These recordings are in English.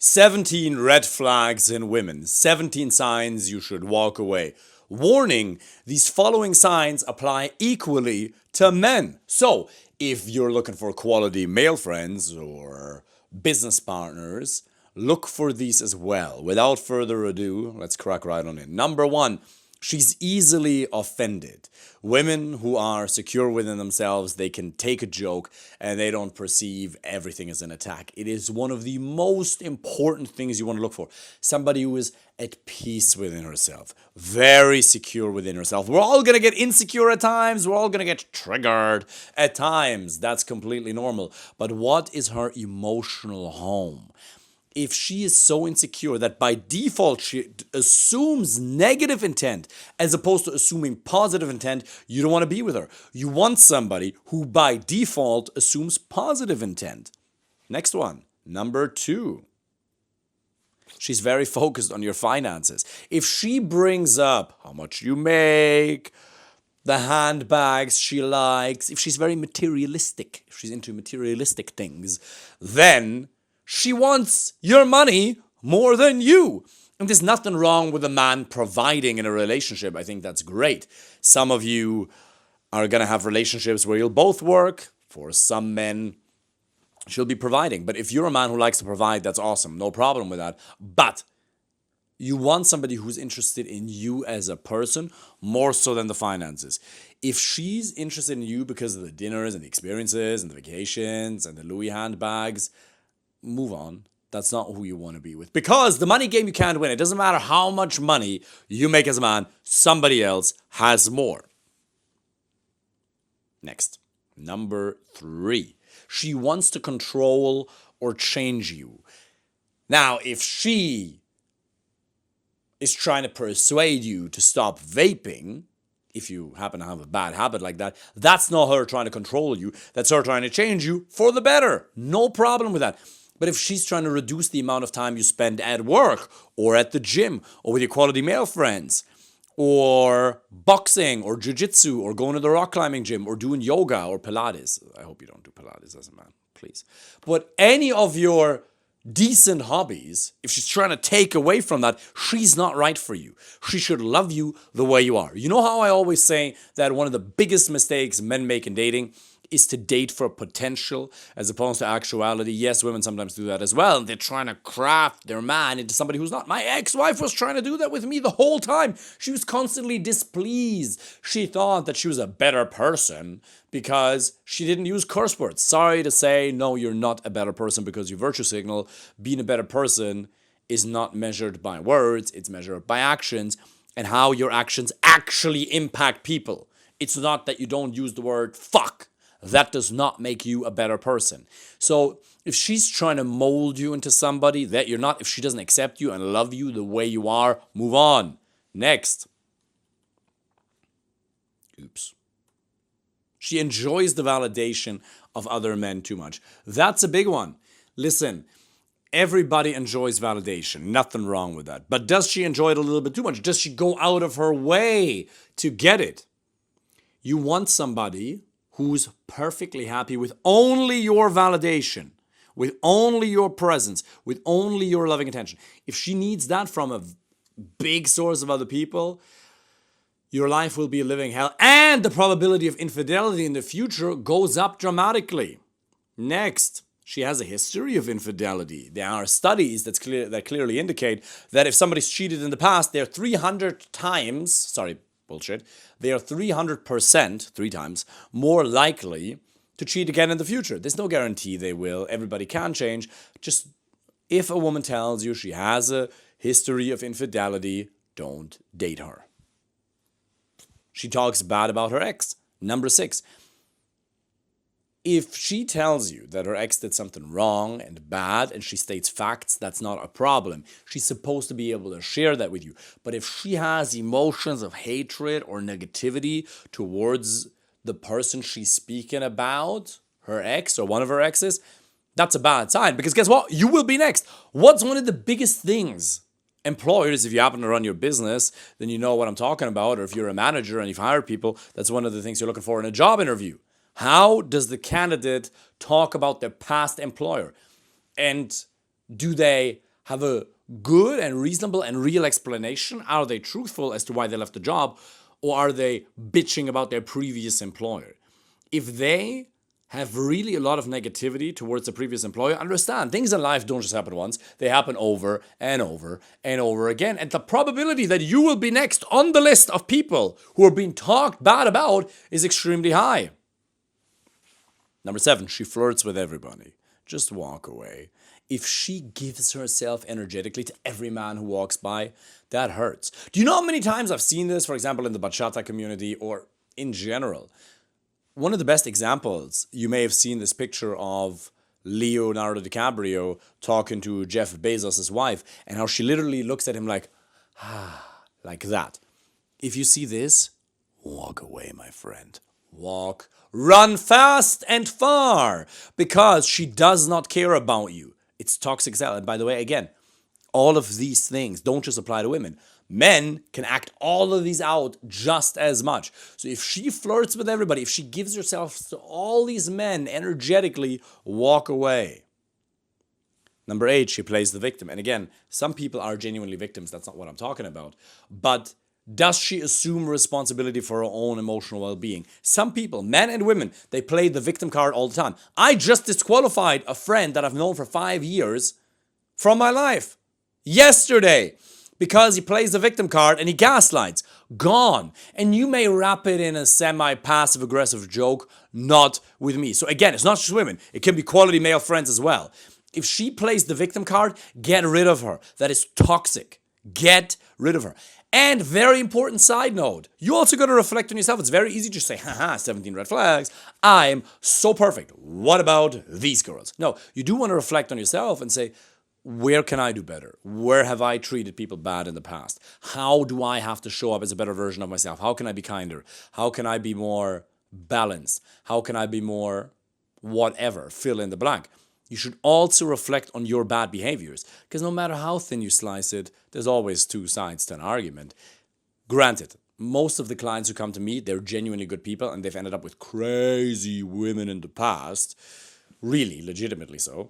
17 red flags in women, 17 signs you should walk away. Warning, these following signs apply equally to men. So, if you're looking for quality male friends or business partners, look for these as well. Without further ado, let's crack right on in. Number one, she's easily offended. Women who are secure within themselves, they can take a joke and they don't perceive everything as an attack. It is one of the most important things you want to look for. Somebody who is at peace within herself, very secure within herself. We're all going to get insecure at times. We're all going to get triggered at times. That's completely normal. But what is her emotional home? If she is so insecure that by default she assumes negative intent as opposed to assuming positive intent, you don't want to be with her. You want somebody who by default assumes positive intent. Next one, number two. She's very focused on your finances. If she brings up how much you make, the handbags she likes, if she's very materialistic, if she's into materialistic things, then she wants your money more than you. And there's nothing wrong with a man providing in a relationship. I think that's great. Some of you are going to have relationships where you'll both work. For some men, she'll be providing. But if you're a man who likes to provide, that's awesome. No problem with that. But you want somebody who's interested in you as a person more so than the finances. If she's interested in you because of the dinners and the experiences and the vacations and the Louis handbags, move on. That's not who you want to be with. Because the money game you can't win. It doesn't matter how much money you make as a man, somebody else has more. Next, number three. She wants to control or change you. Now, if she is trying to persuade you to stop vaping, if you happen to have a bad habit like that, that's not her trying to control you. That's her trying to change you for the better. No problem with that. But if she's trying to reduce the amount of time you spend at work or at the gym or with your quality male friends or boxing or jiu-jitsu or going to the rock climbing gym or doing yoga or Pilates. I hope you don't do Pilates as a man, please. But any of your decent hobbies, if she's trying to take away from that, she's not right for you. She should love you the way you are. You know how I always say that one of the biggest mistakes men make in dating is to date for potential as opposed to actuality. Yes, women sometimes do that as well. They're trying to craft their man into somebody who's not. My ex-wife was trying to do that with me the whole time. She was constantly displeased. She thought that she was a better person because she didn't use curse words. Sorry to say, no, you're not a better person because you virtue signal. Being a better person is not measured by words. It's measured by actions and how your actions actually impact people. It's not that you don't use the word fuck. That does not make you a better person. So if she's trying to mold you into somebody that you're not, if she doesn't accept you and love you the way you are, move on. Next. Oops. She enjoys the validation of other men too much. That's a big one. Listen, everybody enjoys validation. Nothing wrong with that. But does she enjoy it a little bit too much? Does she go out of her way to get it? You want somebody who's perfectly happy with only your validation, with only your presence, with only your loving attention. If she needs that from a big source of other people, your life will be a living hell, and the probability of infidelity in the future goes up dramatically. Next, she has a history of infidelity. There are studies that clearly indicate that if somebody's cheated in the past, they're 300 times, they are 300%, 3 times, more likely to cheat again in the future. There's no guarantee they will. Everybody can change. Just if a woman tells you she has a history of infidelity, don't date her. She talks bad about her ex. Number 6. If she tells you that her ex did something wrong and bad and she states facts, that's not a problem. She's supposed to be able to share that with you. But if she has emotions of hatred or negativity towards the person she's speaking about, her ex or one of her exes, that's a bad sign. Because guess what? You will be next. What's one of the biggest things? Employers, if you happen to run your business, then you know what I'm talking about. Or if you're a manager and you've hired people, that's one of the things you're looking for in a job interview. How does the candidate talk about their past employer? And do they have a good and reasonable and real explanation? Are they truthful as to why they left the job, or are they bitching about their previous employer? If they have really a lot of negativity towards the previous employer, understand, things in life don't just happen once. They happen over and over and over again. And the probability that you will be next on the list of people who are being talked bad about is extremely high. Number 7, she flirts with everybody. Just walk away. If she gives herself energetically to every man who walks by, that hurts. Do you know how many times I've seen this, for example, in the bachata community or in general? One of the best examples, you may have seen this picture of Leonardo DiCaprio talking to Jeff Bezos' wife, and how she literally looks at him like that. If you see this, walk away, my friend. Walk. Run fast and far, because she does not care about you. It's toxic self. And by the way, again, all of these things don't just apply to women. Men can act all of these out just as much. So if she flirts with everybody, if she gives herself to all these men energetically, walk away. Number 8, she plays the victim. And again, some people are genuinely victims. That's not what I'm talking about. But does she assume responsibility for her own emotional well-being? Some people, men and women, they play the victim card all the time. I just disqualified a friend that I've known for 5 years from my life yesterday, because he plays the victim card and he gaslights. Gone. And you may wrap it in a semi-passive aggressive joke, not with me. So again, it's not just women. It can be quality male friends as well. If she plays the victim card, get rid of her. That is toxic. Get rid of her. And very important side note, you also got to reflect on yourself. It's very easy to say, haha, 17 red flags. I'm so perfect. What about these girls? No, you do want to reflect on yourself and say, where can I do better? Where have I treated people bad in the past? How do I have to show up as a better version of myself? How can I be kinder? How can I be more balanced? How can I be more whatever? Fill in the blank. You should also reflect on your bad behaviors, because no matter how thin you slice it, there's always two sides to an argument. Granted, most of the clients who come to me, they're genuinely good people, and they've ended up with crazy women in the past. Really, legitimately so.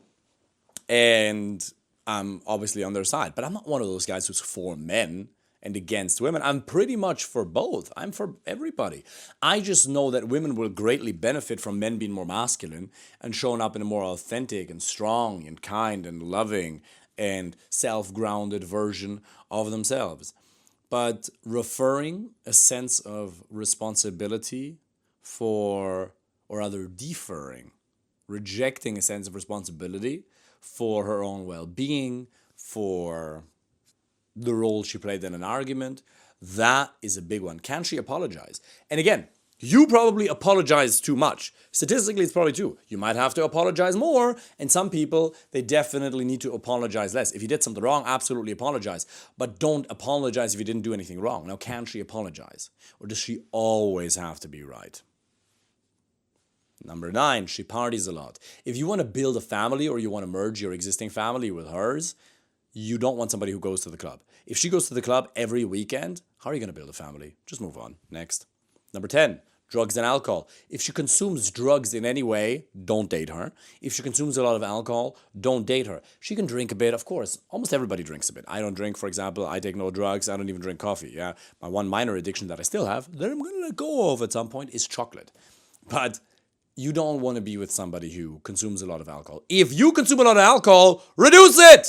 And I'm obviously on their side. But I'm not one of those guys who's for men and against women. I'm pretty much for both. I'm for everybody. I just know that women will greatly benefit from men being more masculine and showing up in a more authentic and strong and kind and loving and self-grounded version of themselves. But referring a sense of responsibility for, or rather deferring, rejecting a sense of responsibility for her own well-being, for the role she played in an argument, that is a big one. Can she apologize? And again, you probably apologize too much. Statistically, it's probably true. You might have to apologize more, and some people, they definitely need to apologize less. If you did something wrong, absolutely apologize. But don't apologize if you didn't do anything wrong. Now, can she apologize? Or does she always have to be right? Number 9, she parties a lot. If you want to build a family or you want to merge your existing family with hers, you don't want somebody who goes to the club. If she goes to the club every weekend, how are you going to build a family? Just move on. Next. Number 10, drugs and alcohol. If she consumes drugs in any way, don't date her. If she consumes a lot of alcohol, don't date her. She can drink a bit, of course. Almost everybody drinks a bit. I don't drink, for example. I take no drugs. I don't even drink coffee. Yeah, my one minor addiction that I still have, that I'm going to let go of at some point, is chocolate. But you don't want to be with somebody who consumes a lot of alcohol. If you consume a lot of alcohol, reduce it!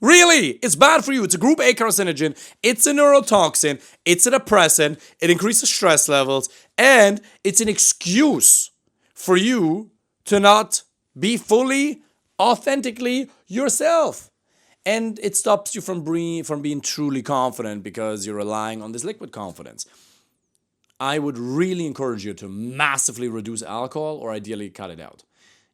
Really, it's bad for you. It's a group A carcinogen. It's a neurotoxin. It's a depressant. It increases stress levels. And it's an excuse for you to not be fully, authentically yourself. And it stops you from being truly confident because you're relying on this liquid confidence. I would really encourage you to massively reduce alcohol or ideally cut it out.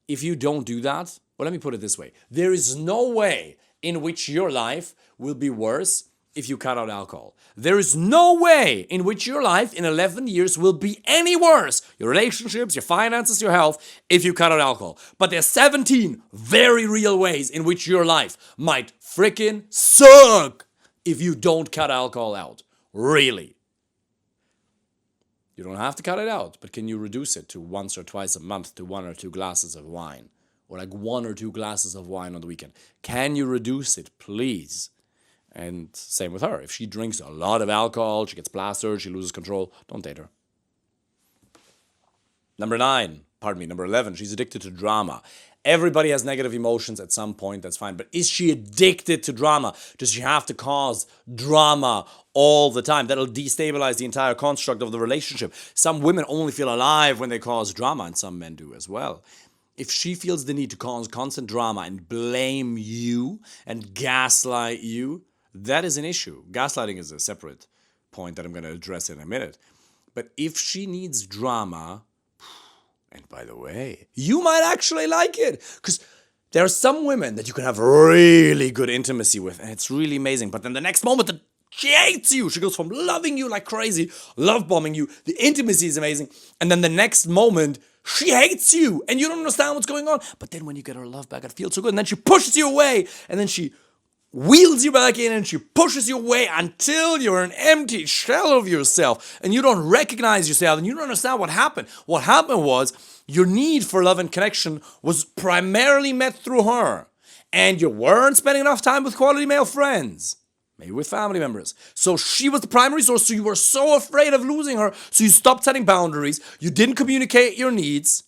If you don't do that, well, let me put it this way. There is no way in which your life will be worse if you cut out alcohol. There is no way in which your life in 11 years will be any worse, your relationships, your finances, your health, if you cut out alcohol. But there's 17 very real ways in which your life might freaking suck if you don't cut alcohol out. Really. You don't have to cut it out, but can you reduce it to once or twice a month to 1 or 2 glasses of wine? or like 1 or 2 glasses of wine on the weekend. Can you reduce it, please? And same with her. If she drinks a lot of alcohol, she gets plastered, she loses control, don't date her. Number 11, she's addicted to drama. Everybody has negative emotions at some point, that's fine. But is she addicted to drama? Does she have to cause drama all the time? That'll destabilize the entire construct of the relationship. Some women only feel alive when they cause drama, and some men do as well. If she feels the need to cause constant drama and blame you and gaslight you, that is an issue. Gaslighting is a separate point that I'm going to address in a minute. But if she needs drama, and by the way, you might actually like it, because there are some women that you can have really good intimacy with, and it's really amazing. But then the next moment, she hates you. She goes from loving you like crazy, love bombing you. The intimacy is amazing. And then the next moment, she hates you, and you don't understand what's going on. But then when you get her love back, it feels so good. And then she pushes you away, and then she wheels you back in, and she pushes you away until you're an empty shell of yourself and you don't recognize yourself and you don't understand what happened. What happened was your need for love and connection was primarily met through her, and you weren't spending enough time with quality male friends, maybe with family members. So she was the primary source, so you were so afraid of losing her, so you stopped setting boundaries, you didn't communicate your needs.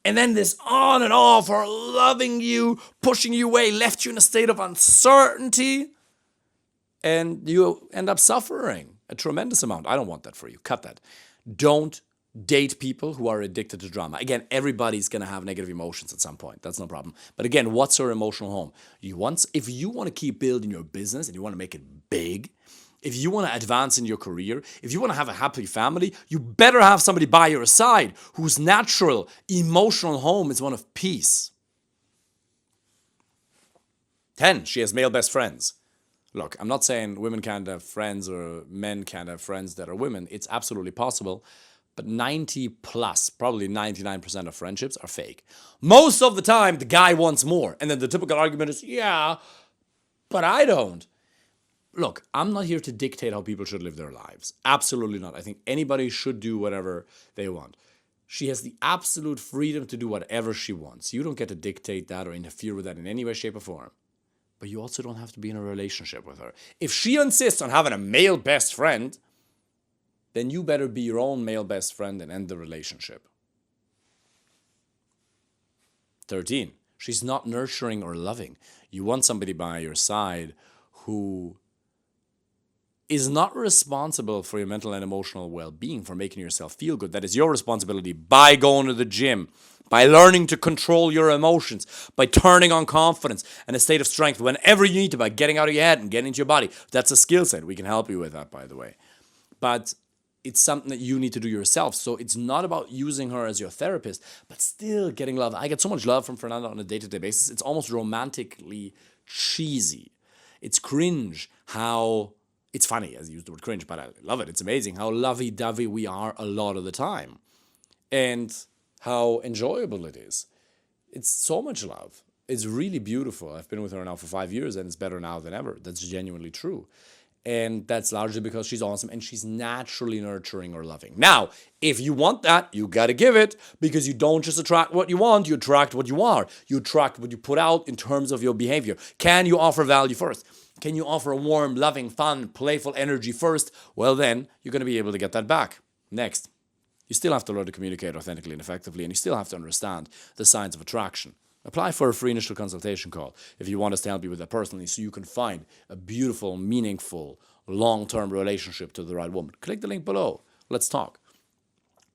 And then this on and off, her loving you, pushing you away, left you in a state of uncertainty. And you end up suffering a tremendous amount. I don't want that for you. Cut that. Don't date people who are addicted to drama. Again, everybody's going to have negative emotions at some point. That's no problem. But again, what's her emotional home? If you want to keep building your business and you want to make it big, if you want to advance in your career, if you want to have a happy family, you better have somebody by your side whose natural emotional home is one of peace. 10, she has male best friends. Look, I'm not saying women can't have friends or men can't have friends that are women. It's absolutely possible. But 90 plus, probably 99% of friendships are fake. Most of the time, the guy wants more. And then the typical argument is, yeah, but I don't. Look, I'm not here to dictate how people should live their lives. Absolutely not. I think anybody should do whatever they want. She has the absolute freedom to do whatever she wants. You don't get to dictate that or interfere with that in any way, shape, or form. But you also don't have to be in a relationship with her. If she insists on having a male best friend, then you better be your own male best friend and end the relationship. 13, she's not nurturing or loving. You want somebody by your side who is not responsible for your mental and emotional well-being, for making yourself feel good. That is your responsibility by going to the gym, by learning to control your emotions, by turning on confidence and a state of strength whenever you need to, by getting out of your head and getting into your body. That's a skill set. We can help you with that, by the way. But it's something that you need to do yourself. So it's not about using her as your therapist, but still getting love. I get so much love from Fernanda on a day-to-day basis. It's almost romantically cheesy. It's cringe how... It's funny, as you use the word cringe, but I love it. It's amazing how lovey-dovey we are a lot of the time. And how enjoyable it is. It's so much love. It's really beautiful. I've been with her now for 5 years, and it's better now than ever. That's genuinely true. And that's largely because she's awesome, and she's naturally nurturing or loving. Now, if you want that, you got to give it, because you don't just attract what you want, you attract what you are. You attract what you put out in terms of your behavior. Can you offer value first? Can you offer a warm, loving, fun, playful energy first? Well, then you're going to be able to get that back. Next, you still have to learn to communicate authentically and effectively, and you still have to understand the signs of attraction. Apply for a free initial consultation call if you want us to help you with that personally, so you can find a beautiful, meaningful, long-term relationship to the right woman. Click the link below. Let's talk.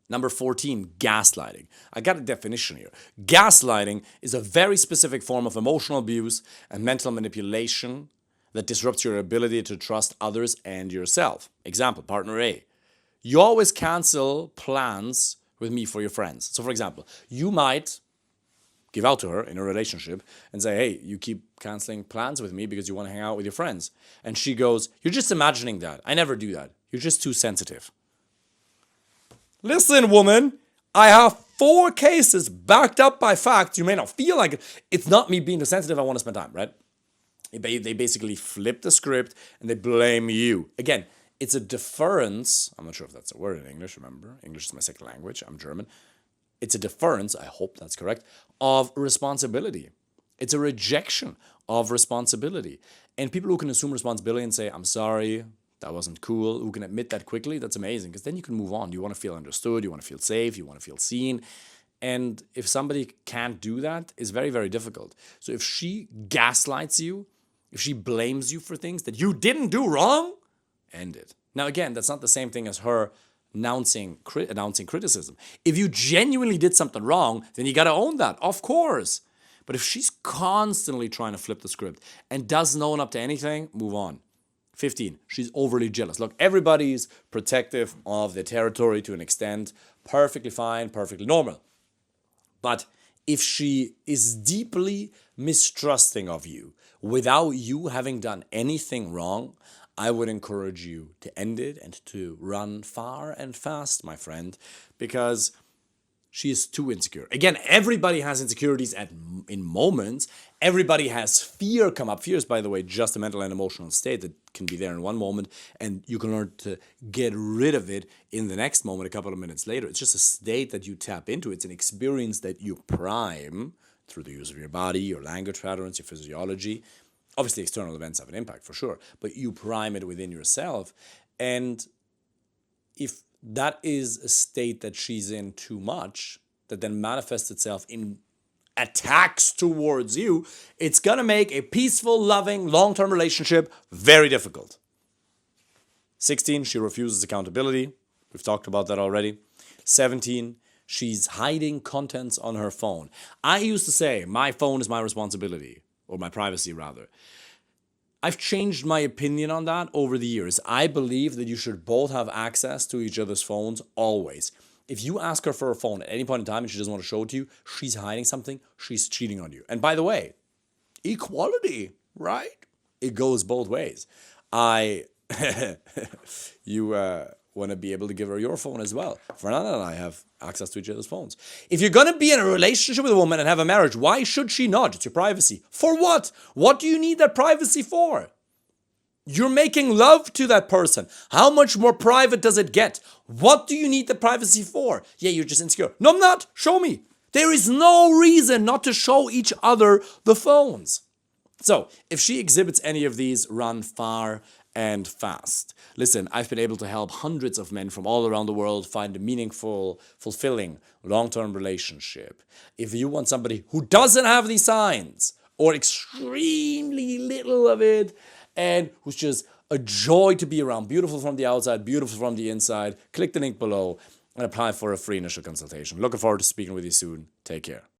Number 14, gaslighting. I got a definition here. Gaslighting is a very specific form of emotional abuse and mental manipulation that disrupts your ability to trust others and yourself. Example, partner A. You always cancel plans with me for your friends. So for example, you might give out to her in a relationship and say, hey, you keep canceling plans with me because you want to hang out with your friends. And she goes, you're just imagining that. I never do that. You're just too sensitive. Listen, woman, I have 4 cases backed up by facts. You may not feel like it. It's not me being too sensitive. I want to spend time, right? They basically flip the script and they blame you. Again, it's a deference. I'm not sure if that's a word in English, remember. English is my second language. I'm German. It's a deference, I hope that's correct, of responsibility. It's a rejection of responsibility. And people who can assume responsibility and say, I'm sorry, that wasn't cool, who can admit that quickly, that's amazing, because then you can move on. You want to feel understood, you want to feel safe, you want to feel seen. And if somebody can't do that, it's very, very difficult. So if she gaslights you, if she blames you for things that you didn't do wrong, end it. Now, again, that's not the same thing as her announcing criticism. If you genuinely did something wrong, then you got to own that, of course. But if she's constantly trying to flip the script and doesn't own up to anything, move on. 15, she's overly jealous. Look, everybody's protective of their territory to an extent. Perfectly fine, perfectly normal. But if she is deeply mistrusting of you without you having done anything wrong, I would encourage you to end it and to run far and fast, my friend, because she is too insecure. Again, everybody has insecurities in moments. Everybody has fear come up. Fear is, by the way, just a mental and emotional state that can be there in one moment, and you can learn to get rid of it in the next moment, a couple of minutes later. It's just a state that you tap into. It's an experience that you prime through the use of your body, your language patterns, your physiology. Obviously, external events have an impact for sure, but you prime it within yourself. And if that is a state that she's in too much, that then manifests itself in attacks towards you, it's going to make a peaceful, loving, long-term relationship very difficult. 16, she refuses accountability. We've talked about that already. 17, she's hiding contents on her phone. I used to say, my phone is my responsibility, or my privacy rather. I've changed my opinion on that over the years. I believe that you should both have access to each other's phones always. If you ask her for a phone at any point in time and she doesn't want to show it to you, she's hiding something, she's cheating on you. And by the way, equality, right? It goes both ways. You want to be able to give her your phone as well. Fernanda and I have access to each other's phones. If you're going to be in a relationship with a woman and have a marriage, why should she not? It's your privacy. For what? What do you need that privacy for? You're making love to that person. How much more private does it get? What do you need the privacy for? Yeah, you're just insecure. No, I'm not. Show me. There is no reason not to show each other the phones. So, if she exhibits any of these, run far and fast. Listen, I've been able to help hundreds of men from all around the world find a meaningful, fulfilling, long-term relationship. If you want somebody who doesn't have these signs, or extremely little of it, and who's just a joy to be around, beautiful from the outside, beautiful from the inside, click the link below and apply for a free initial consultation. Looking forward to speaking with you soon. Take care.